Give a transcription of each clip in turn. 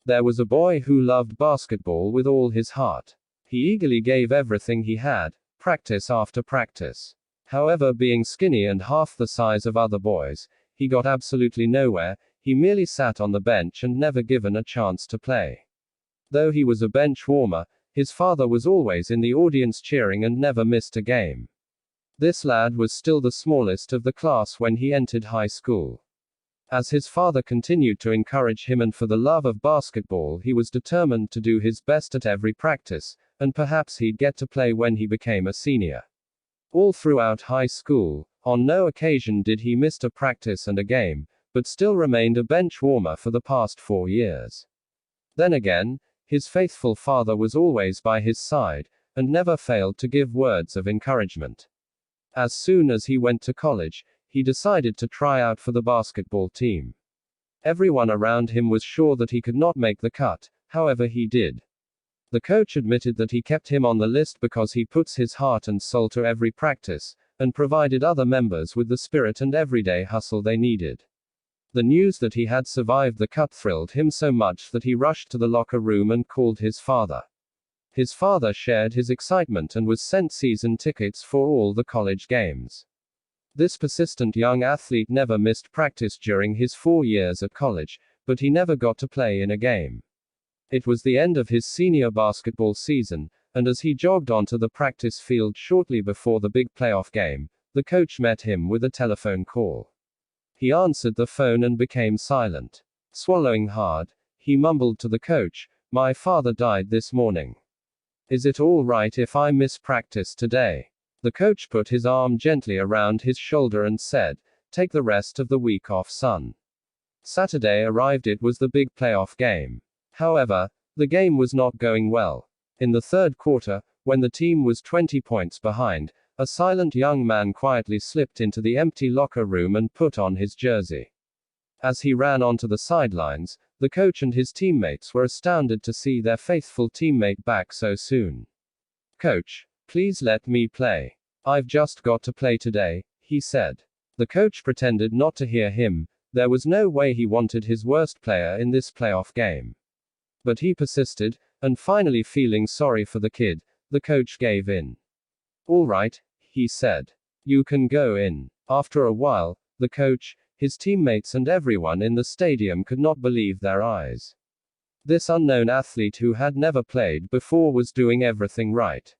There was a boy who loved basketball with all his heart. He eagerly gave everything he had, practice after practice. However, being skinny and half the size of other boys, he got absolutely nowhere. He merely sat on the bench and never given a chance to play. Though he was a bench warmer, his father was always in the audience cheering and never missed a game. This lad was still the smallest of the class when he entered high school. As his father continued to encourage him and for the love of basketball, he was determined to do his best at every practice, and perhaps he'd get to play when he became a senior. All throughout high school, on no occasion did he miss a practice and a game, but still remained a bench warmer for the past 4 years. Then again, his faithful father was always by his side, and never failed to give words of encouragement. As soon as he went to college, he decided to try out for the basketball team. Everyone around him was sure that he could not make the cut, however he did. The coach admitted that he kept him on the list because he puts his heart and soul to every practice, and provided other members with the spirit and everyday hustle they needed. The news that he had survived the cut thrilled him so much that he rushed to the locker room and called his father. His father shared his excitement and was sent season tickets for all the college games. This persistent young athlete never missed practice during his 4 years at college, but he never got to play in a game. It was the end of his senior basketball season, and as he jogged onto the practice field shortly before the big playoff game, the coach met him with a telephone call. He answered the phone and became silent. Swallowing hard, he mumbled to the coach, "My father died this morning. Is it all right if I miss practice today?" The coach put his arm gently around his shoulder and said, "Take the rest of the week off, son." Saturday arrived. It was the big playoff game. However, the game was not going well. In the third quarter, when the team was 20 points behind, a silent young man quietly slipped into the empty locker room and put on his jersey. As he ran onto the sidelines, the coach and his teammates were astounded to see their faithful teammate back so soon. "Coach, please let me play. I've just got to play today," he said. The coach pretended not to hear him. There was no way he wanted his worst player in this playoff game. But he persisted, and finally, feeling sorry for the kid, the coach gave in. "All right," he said. "You can go in." After a while, the coach, his teammates and everyone in the stadium could not believe their eyes. This unknown athlete who had never played before was doing everything right.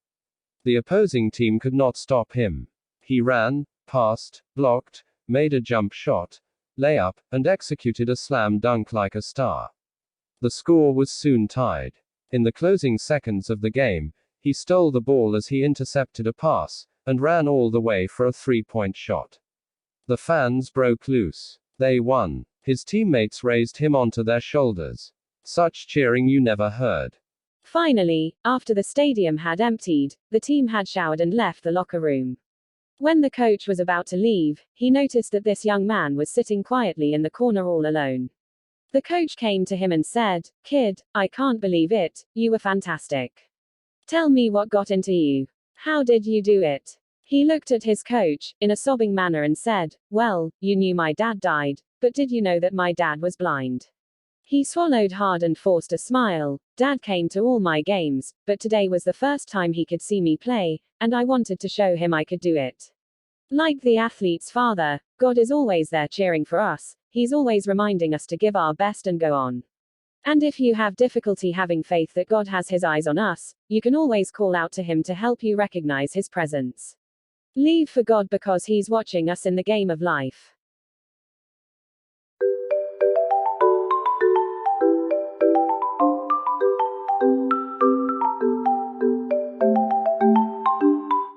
The opposing team could not stop him. He ran, passed, blocked, made a jump shot, layup, and executed a slam dunk like a star. The score was soon tied. In the closing seconds of the game, he stole the ball as he intercepted a pass, and ran all the way for a 3-point shot. The fans broke loose. They won. His teammates raised him onto their shoulders. Such cheering you never heard. Finally, after the stadium had emptied, the team had showered and left the locker room. When the coach was about to leave, he noticed that this young man was sitting quietly in the corner all alone. The coach came to him and said, "Kid, I can't believe it, you were fantastic. Tell me what got into you. How did you do it?" He looked at his coach, in a sobbing manner and said, "Well, you knew my dad died, but did you know that my dad was blind?" He swallowed hard and forced a smile. "Dad came to all my games, but today was the first time he could see me play, and I wanted to show him I could do it." Like the athlete's father, God is always there cheering for us. He's always reminding us to give our best and go on. And if you have difficulty having faith that God has his eyes on us, you can always call out to him to help you recognize his presence. Live for God because he's watching us in the game of life.